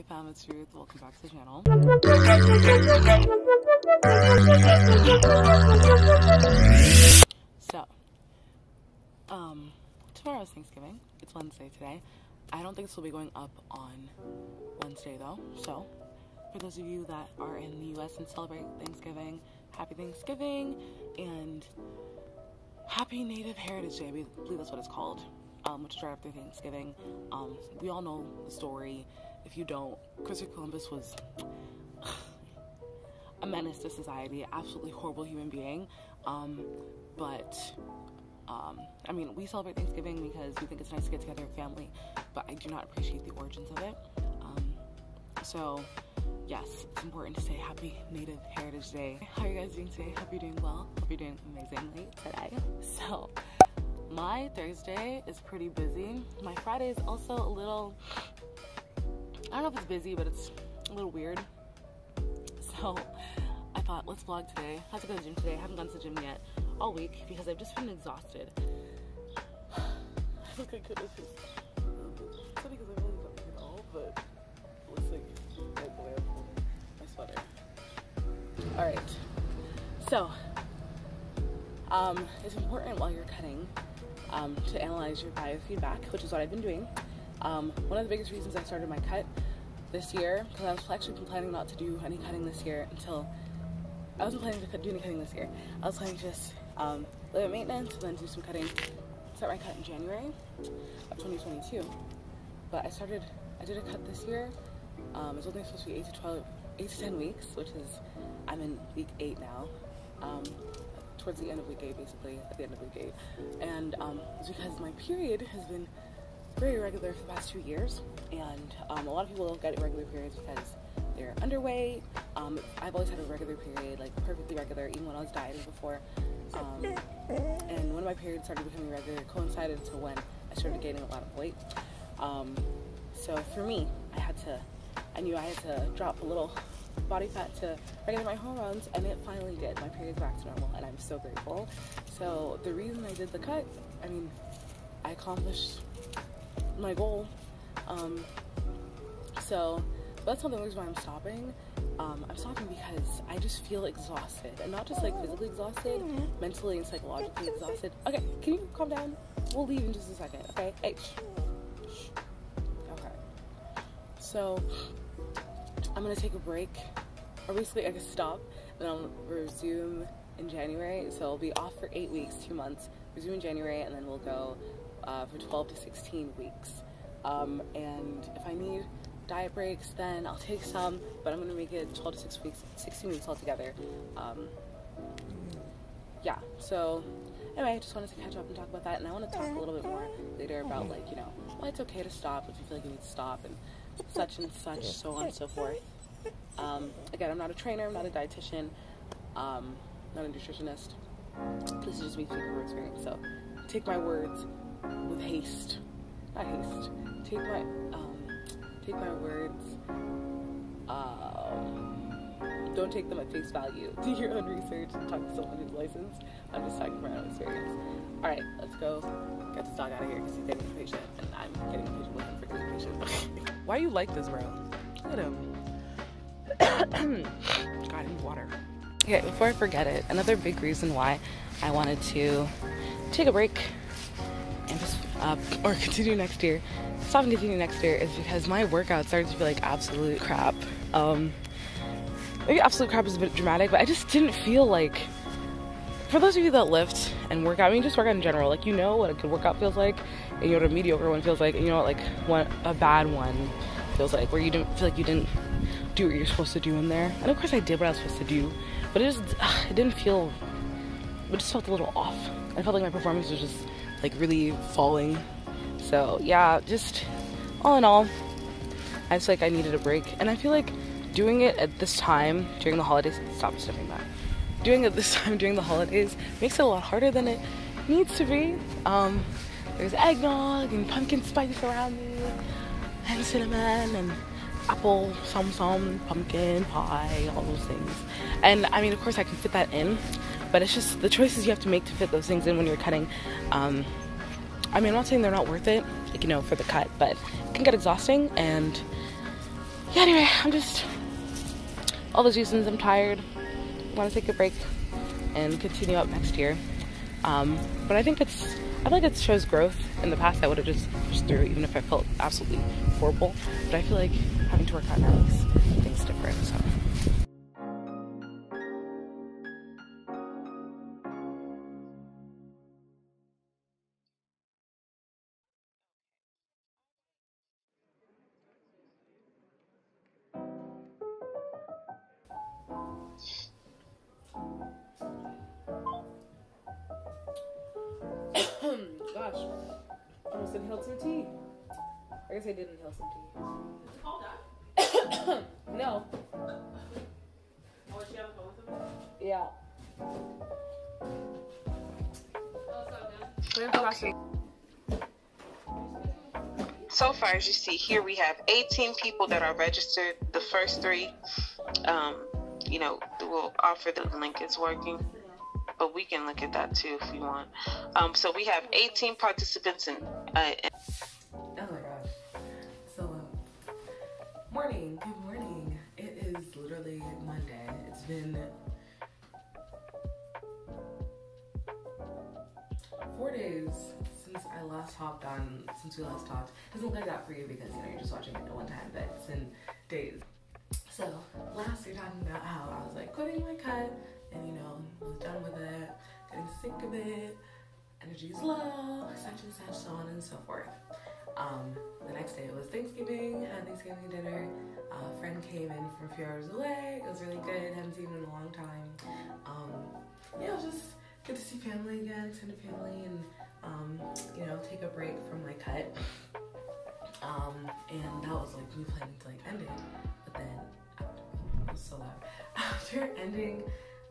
Hey fam, it's Ruth. Welcome back to the channel. So, tomorrow's Thanksgiving. It's Wednesday today. I don't think this will be going up on Wednesday though. So, for those of you that are in the US and celebrate Thanksgiving, happy Thanksgiving and happy Native Heritage Day. I believe that's what it's called. Which is right after Thanksgiving. We all know the story. If you don't, Christopher Columbus was a menace to society, absolutely horrible human being. I mean, we celebrate Thanksgiving because we think it's nice to get together with family, but I do not appreciate the origins of it. So, yes, it's important to say Happy Native Heritage Day. How are you guys doing today? Hope you're doing well. Hope you're doing amazingly today. So, my Thursday is pretty busy. My Friday is also a little, I don't know if it's busy, but it's a little weird. So I thought, let's vlog today. I had to go to the gym today. I haven't gone to the gym yet all week because I've just been exhausted. I look like it's funny because I really don't look at all, but it looks like the way I pulled my sweater. Alright, so it's important while you're cutting to analyze your biofeedback, which is what I've been doing. One of the biggest reasons I started my cut this year, because I was actually planning not to do any cutting this year until, I wasn't planning to do any cutting this year. I was planning to just live at maintenance and then do some cutting, start my cut in January of 2022. But I did a cut this year. It's only supposed to be 8 to 10 weeks, which is, I'm in week 8 now. Towards the end of week 8, basically, at the end of week 8. And it's because my period has been very irregular for the past 2 years, and a lot of people don't get irregular periods because they're underweight. I've always had a regular period, like perfectly regular, even when I was dieting before. And when my period started becoming regular, it coincided to when I started gaining a lot of weight. So for me, I knew I had to drop a little body fat to regulate my hormones, and it finally did. My period's back to normal, and I'm so grateful. So the reason I did the cut, I mean, I accomplished my goal. So that's not the reason why I'm stopping. I'm stopping because I just feel exhausted, and not just like physically exhausted, mentally and psychologically exhausted. Okay, can you calm down? We'll leave in just a second, okay? Hey, shh. Okay. So I'm gonna take a break, or basically I can stop, and I'll resume in January. So I'll be off for 8 weeks, 2 months, resume in January, and then we'll go for 12 to 16 weeks. And if I need diet breaks, then I'll take some, but I'm gonna make it 12 to 16 weeks altogether. Yeah, so anyway, I just wanted to catch up and talk about that, and I want to talk a little bit more later about, like, you know, why it's okay to stop if you feel like you need to stop, and such, so on and so forth. Again, I'm not a trainer, I'm not a dietitian, not a nutritionist. This is just me speaking from experience, so take my words with haste. Not haste. Take my words, don't take them at face value. Do your own research and talk to someone who's licensed. I'm just talking from my own experience. Alright, let's go get this dog out of here because he's getting impatient, and I'm getting impatient with him for getting impatient. Why do you like this, bro? Look at him. God, I need water. Okay, before I forget it, another big reason why I wanted to take a break and just or continue next year, stop and continue next year, is because my workout started to feel like absolute crap. Maybe absolute crap is a bit dramatic, but I just didn't feel like, for those of you that lift and work out, I mean just work out in general, like, you know what a good workout feels like, and you know what a mediocre one feels like, and you know what a bad one feels like, where you didn't feel like you didn't do what you're supposed to do in there. And of course I did what I was supposed to do, but it just felt a little off. I felt like my performance was just like really falling. So yeah, just all in all, I just like I needed a break, and I feel like doing it at this time during the holidays, stop stepping back, doing it this time during the holidays makes it a lot harder than it needs to be. There's eggnog and pumpkin spice around me, and cinnamon and apple, pumpkin pie, all those things. And I mean, of course I can fit that in, but it's just the choices you have to make to fit those things in when you're cutting. I mean, I'm not saying they're not worth it, like, you know, for the cut, but it can get exhausting, and yeah, anyway, I'm just, all those reasons I'm tired, want to take a break and continue up next year. But I think I feel like it shows growth. In the past I would have just pushed through even if I felt absolutely horrible, but I feel like having to work out now makes things different, so. Gosh, almost inhaled some tea. I guess I did inhale some tea. Did you call that? No. Oh, is she on the phone with him? Yeah. Oh, it's not good. So far, as you see here, we have 18 people that are registered. The first 3, you know, we'll offer the link is working, but we can look at that too if you want. So we have 18 participants in. Oh my gosh. So, morning. Good morning. It is literally Monday. It's been 4 days since I last hopped on, since we last talked. It doesn't look like that for you because, you know, you're just watching it at one time, but it's been days. So, last we were talking about how I was like quitting my cut and, you know, was done with it, getting sick of it, energy's low, such and such, so on and so forth. The next day it was Thanksgiving, had Thanksgiving dinner. A friend came in from a few hours away. It was really good, hadn't seen him in a long time. Yeah, it was just good to see family again, extended family, and you know, take a break from my cut. And that was like me planning to like end it, but then it was so loud. After ending,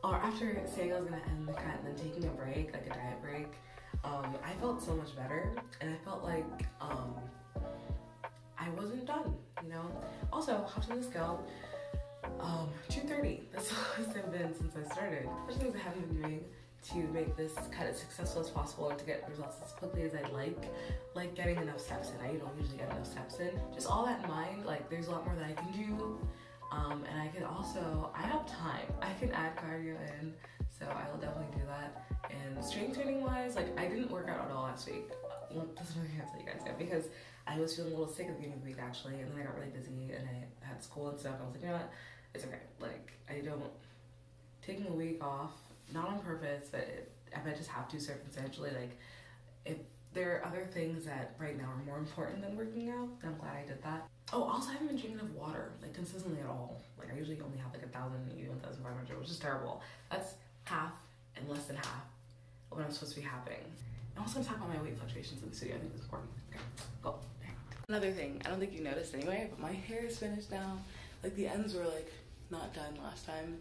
or after saying I was gonna end the cut and then taking a break, like a diet break, I felt so much better, and I felt like I wasn't done, you know. Also, hopped on the scale, 230. That's the lowest I've been since I started. There's things I haven't been doing to make this cut as successful as possible and to get results as quickly as I'd like getting enough steps in. I don't usually get enough steps in. Just all that in mind, like there's a lot more that I can do, and I can also, I have time. I can add cardio in, so I will definitely do that. And strength training wise, like I didn't work out at all last week. Well, that's what I'm gonna tell you guys yet, because I was feeling a little sick at the beginning of the week actually, and then I got really busy and I had school and stuff. I was like, you know what, it's okay. Like taking a week off, not on purpose, but if I just have to circumstantially, like if there are other things that right now are more important than working out, then I'm glad I did that. Oh, also I haven't been drinking enough water, like consistently at all. Like I usually only have like 1,000, 1,500, which is terrible. That's half and less than half of what I'm supposed to be having. I'm also gonna talk about my weight fluctuations in the studio. I think it's important. Okay, go. Another thing, I don't think you noticed anyway, but my hair is finished now. Like the ends were like not done last time.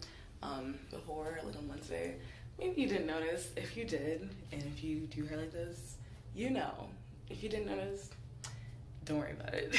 Before, like on Wednesday. Maybe you didn't notice. If you did, and if you do hair like this, you know. If you didn't notice, don't worry about it.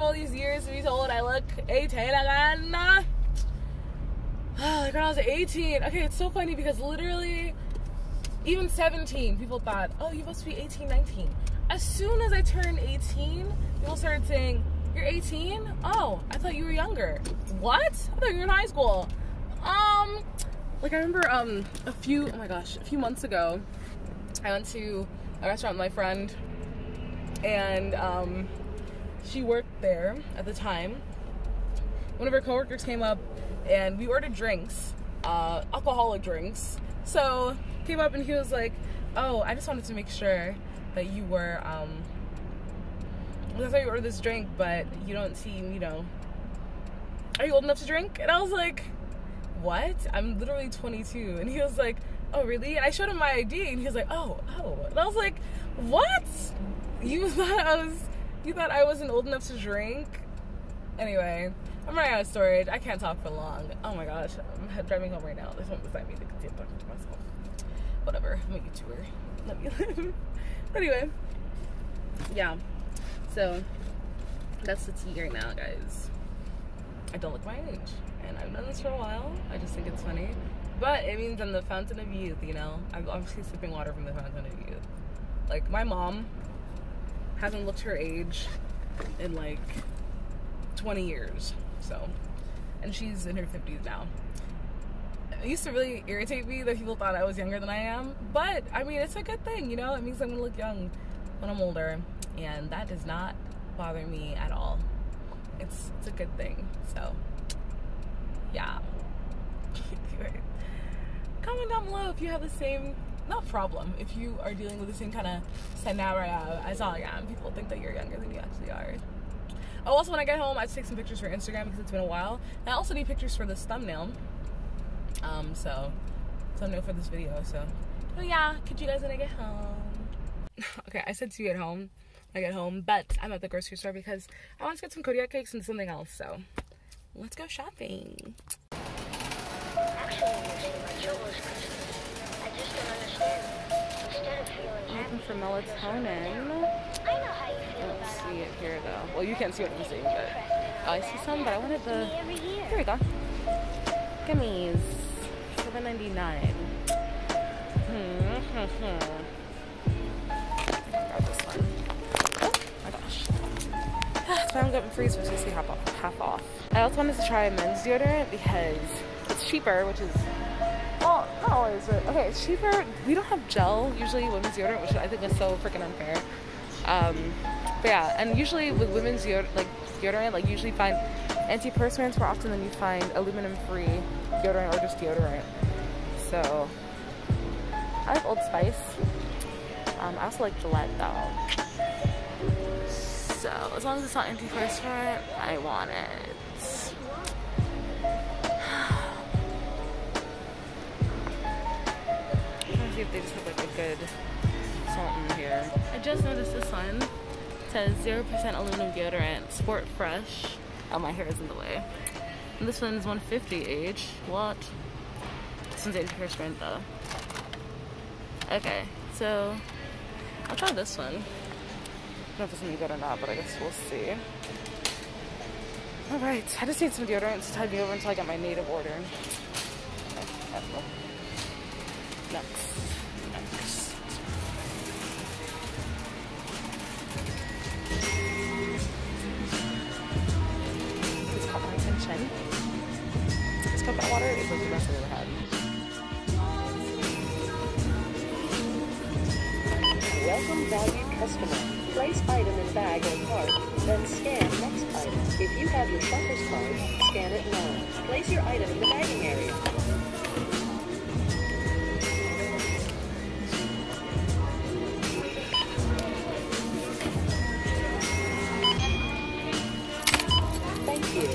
all these years to be told I look 18 again. Like when I was 18. Okay, it's so funny because literally, even 17, people thought, oh, you must be 18, 19. As soon as I turned 18, people started saying, you're 18? Oh, I thought you were younger. What? I thought you were in high school. Like I remember a few months ago, I went to a restaurant with my friend, and she worked there at the time. One of her coworkers came up and we ordered drinks, alcoholic drinks. So came up and he was like, oh, I just wanted to make sure that you were, I thought you ordered this drink, but you don't seem, you know, are you old enough to drink? And I was like, what? I'm literally 22. And he was like, oh, really? And I showed him my ID and he was like, oh. And I was like, what? You thought I wasn't old enough to drink? Anyway, I'm running out of storage. I can't talk for long. Oh my gosh, I'm driving home right now. There's one beside me that can see I'm talking to myself. Whatever, I'm a YouTuber. Let me live. Anyway, yeah. So, that's the tea right now, guys. I don't look my age. And I've done this for a while. I just think it's funny. But it means I'm the fountain of youth, you know? I'm obviously sipping water from the fountain of youth. Like, my mom hasn't looked her age in, like, 20 years. So, and she's in her 50s now. It used to really irritate me that people thought I was younger than I am. But, I mean, it's a good thing, you know? It means I'm gonna look young when I'm older. And that does not bother me at all. It's a good thing. So, yeah. Comment down below if you have the same, not problem, if you are dealing with the same kind of scenario as I am. People think that you're younger than you actually are. Oh, also when I get home, I take some pictures for Instagram because it's been a while. And I also need pictures for this thumbnail. Thumbnail for this video, so. Oh yeah, catch you guys when I get home. Okay, I said see you at home when I get home, but I'm at the grocery store because I want to get some Kodiak cakes and something else, so. Let's go shopping. I'm looking for melatonin. I don't see it here though. Well, you can't see what I'm seeing, but I see some. But I wanted the. Here we go. Gummies, $7.99. Grab this one. Oh my gosh. That's why I'm getting free, so it's basically half off. I also wanted to try men's deodorant because it's cheaper, which is, well, not always, but okay, it's cheaper. We don't have gel, usually, women's deodorant, which I think is so freaking unfair. But yeah, and usually with women's deodorant, like usually find antiperspirants more often than you find aluminum-free deodorant or just deodorant. So, I like Old Spice. I also like Gillette though. So, as long as it's not antiperspirant, I want it. I'm trying to see if they just have like a good salt in here. I just noticed this one. It says 0% aluminum deodorant, Sport Fresh. Oh, my hair is in the way. And this one's 150H. What? This one's antiperspirant though. Okay, so I'll try this one. I don't know if it's any good or not, but I guess we'll see. Alright, I just need some deodorant to tide me over until I get my native order. Okay, next. This caught my attention. This coconut water is like the best I've ever had. Welcome, valued customer. Place item in bag or cart, then scan next item. If you have your shopper's card, scan it now. Place your item in the bagging area. Thank you.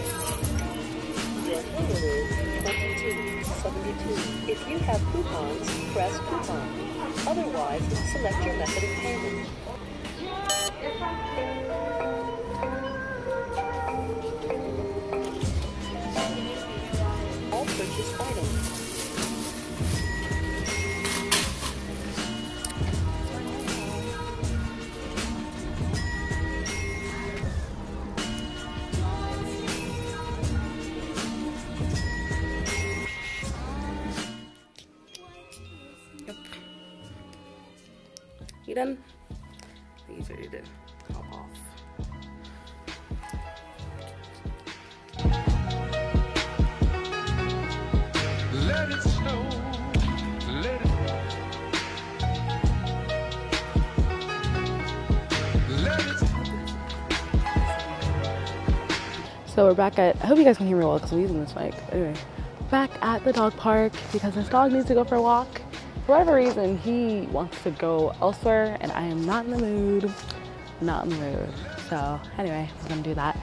Your total is $22.72. If you have coupons, press coupon. Otherwise, select your method of payment. All purchased items. You done? I think he's ready to hop off. Let it snow, let it So we're back at, I hope you guys can hear me well because I'm using this mic. Anyway, back at the dog park because this dog needs to go for a walk. For whatever reason, he wants to go elsewhere and I am not in the mood. Not in the mood. So anyway, we're gonna do that.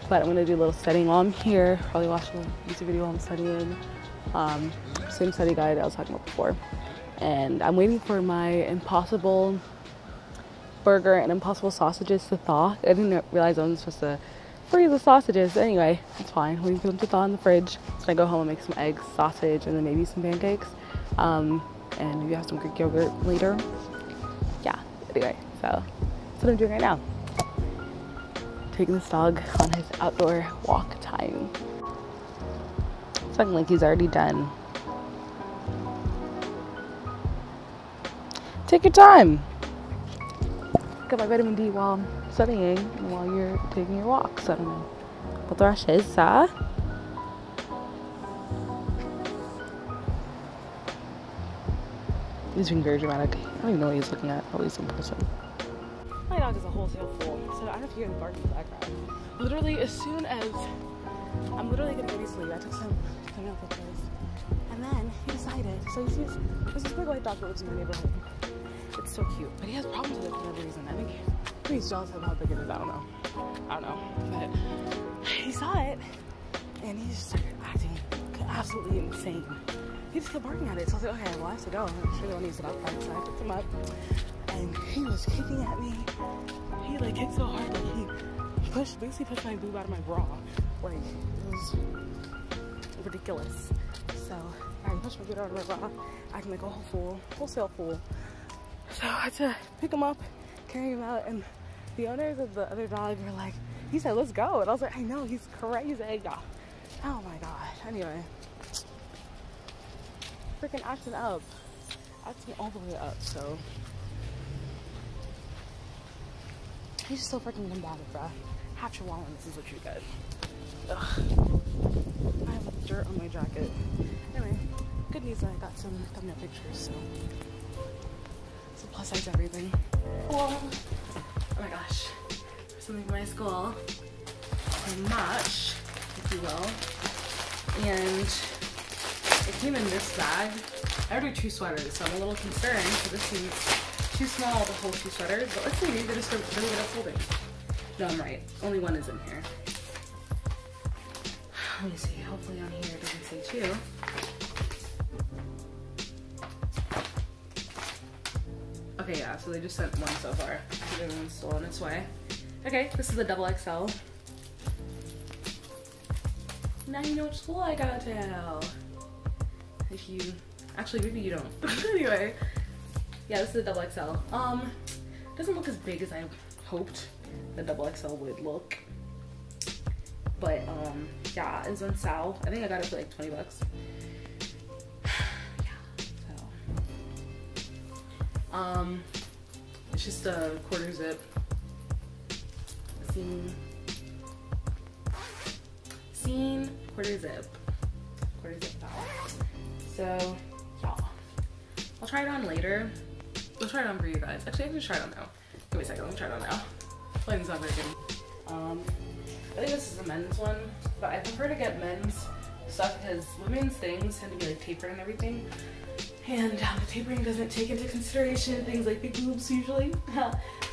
But I'm gonna do a little studying while I'm here. Probably watch a YouTube video while I'm studying. Same study guide I was talking about before. And I'm waiting for my Impossible burger and Impossible sausages to thaw. I didn't realize I wasn't supposed to freeze the sausages. Anyway, it's fine. Waiting for them to thaw in the fridge. So I go home and make some eggs, sausage, and then maybe some pancakes. And maybe have some Greek yogurt later. Yeah, anyway, so that's what I'm doing right now. Taking this dog on his outdoor walk time. It's looking like he's already done. Take your time. Get my vitamin D while I'm studying and while you're taking your walks. I don't know what the rush is, He's being very dramatic. I don't even know what he's looking at, at least in person. My dog is a wholesale fool, so I don't know if you hear the bark in the background. Literally, as soon as I'm literally getting ready to sleep, I took some thumbnail pictures, and then he decided, so he sees, there's this big white dog that lives in my neighborhood. It's so cute, but he has problems with it for whatever reason. I think maybe he's jealous of how big it is, I don't know, but he saw it, and he just started acting absolutely insane. He just kept barking at it, so I was like, okay, well I have to go. I'm sure they want to use it up, right? So I picked him up, and he was kicking at me. He like kicked so hard, like he basically pushed my boob out of my bra. Like, it was ridiculous. So, he pushed my boob out of my bra, acting like a wholesale fool. So I had to pick him up, carry him out, and the owners of the other dog were like, he said, let's go. And I was like, I know, he's crazy. Oh my gosh. Anyway. Freaking acting up. Acting all the way up, so. He's just so freaking combative, bruh. Half Chihuahua, this is what you get. Ugh. I have dirt on my jacket. Anyway, good news that I got some thumbnail pictures, so. It's a plus size everything. Oh my gosh. Something from my school. In March, if you will. And it came in this bag. I ordered 2 sweaters, so I'm a little concerned. So this seems too small to hold 2 sweaters, but let's see, maybe they're just really good at folding. No, I'm right. Only one is in here. Let me see. Hopefully on here it doesn't say 2. Okay, yeah, so they just sent 1 so far. The other one's still on its way. Okay, this is the XXL. Now you know which school I go to. If you, actually maybe you don't. Anyway, yeah, this is the XXL. Doesn't look as big as I hoped the XXL would look. But yeah, it's on sale. I think I got it for like 20 bucks. It's just a quarter zip. Scene, quarter zip top. So, yeah. I'll try it on later. I'll try it on for you guys. Actually, I can try it on now. Give me a second, let me try it on now. Lighting's not very good. I think this is a men's one, but I prefer to get men's stuff because women's things tend to be like tapered and everything. And the tapering doesn't take into consideration things like big boobs usually.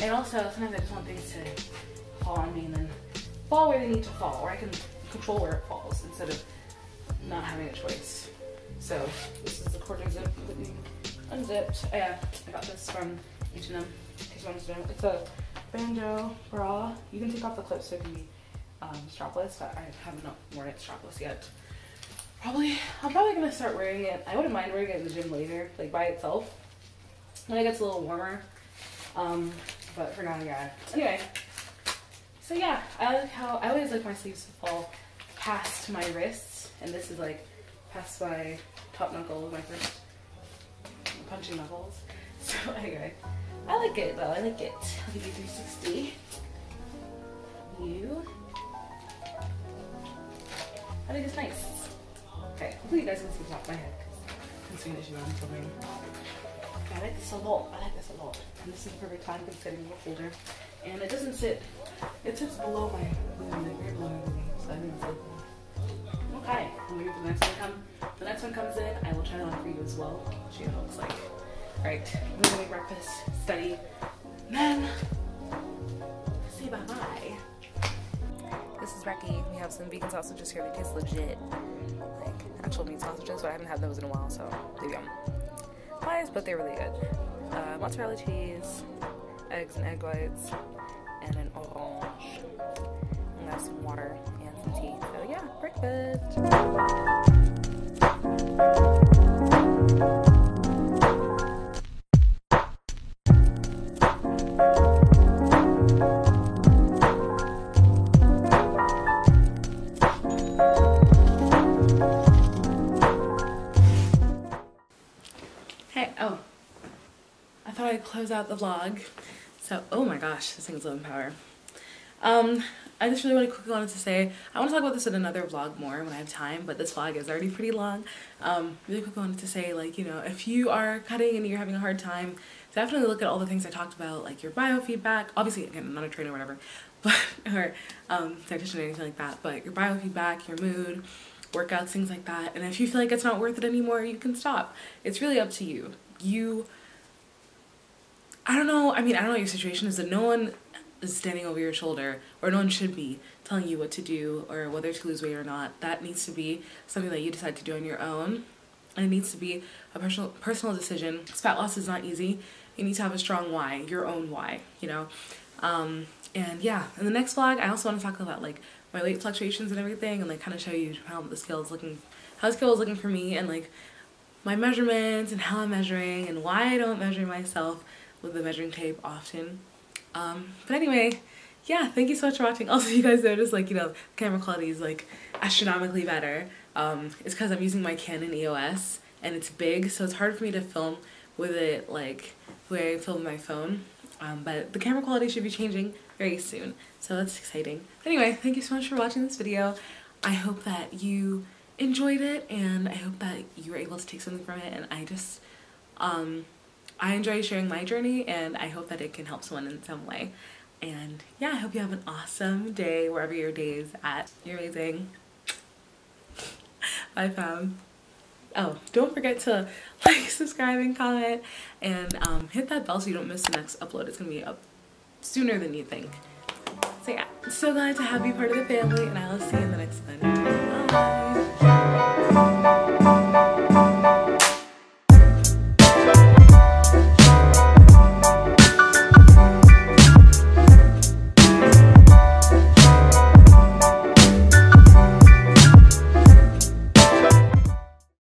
And also, sometimes I just want things to fall on me and then fall where they need to fall, or I can control where it falls instead of not having a choice. So this is the quarter zip completely unzipped. I got this from H&M. It's a banjo bra. You can take off the clips so it can be strapless, but I haven't worn it strapless yet. I'm probably gonna start wearing it. I wouldn't mind wearing it in the gym later, like by itself, when it gets a little warmer. But for now, yeah. Anyway, so yeah, I always like my sleeves to fall past my wrists, and this is like past my top knuckle, my first punching knuckles. So anyway, I like it though, I like it. I'll give you 360. You. I think it's nice. Okay, hopefully you guys can see the top of my head because I'm issue on filming. I like this a lot. I like this a lot. And this is the perfect time because it's getting a little colder. And it doesn't sit, it sits below my, right below everything. So I think it's like, okay. I'm waiting for the next one to come. The next one comes in, I will try it on for you as well. Show you what it looks like. Alright, I'm gonna make breakfast, study, and then say bye-bye. This is Becky. We have some vegan sausages here. They taste legit. Like actual meat sausages, but I haven't had those in a while, so they're yum. Pies, but they're really good. Mozzarella cheese, eggs and egg whites, and an orange. And that's some water and some tea. So yeah, breakfast. Hey, oh, I thought I'd close out the vlog. So, oh my gosh, this thing's low in power. I just really quickly wanted to say, I want to talk about this in another vlog more when I have time, but this vlog is already pretty long. Really quickly wanted to say, like, you know, if you are cutting and you're having a hard time, definitely look at all the things I talked about, like your biofeedback. Obviously, again, I'm not a trainer or whatever, but, or dietitian or anything like that, but your biofeedback, your mood, workouts, things like that. And if you feel like it's not worth it anymore, you can stop. It's really up to you. I don't know, I mean, I don't know what your situation is, but no one is standing over your shoulder, or no one should be telling you what to do or whether to lose weight or not. That needs to be something that you decide to do on your own, and it needs to be a personal decision. Because fat loss is not easy. You need to have a strong why, your own why, you know. And yeah, in the next vlog, I also want to talk about like my weight fluctuations and everything, and like kind of show you how the scale is looking for me, and like my measurements and how I'm measuring and why I don't measure myself with the measuring tape often. But anyway, yeah, thank you so much for watching. Also, you guys notice, like, you know, the camera quality is like astronomically better. It's because I'm using my Canon EOS and it's big, so it's hard for me to film with it like the way I film my phone. But the camera quality should be changing very soon, so that's exciting. Anyway, thank you so much for watching this video. I hope that you enjoyed it, and I hope that you were able to take something from it, and I just I enjoy sharing my journey, and I hope that it can help someone in some way. And yeah, I hope you have an awesome day wherever your day is at. You're amazing. Bye, fam. Oh, don't forget to like, subscribe, and comment, and hit that bell so you don't miss the next upload. It's gonna be up sooner than you think. So yeah, so glad to have you part of the family, and I will see you in the next one. Bye.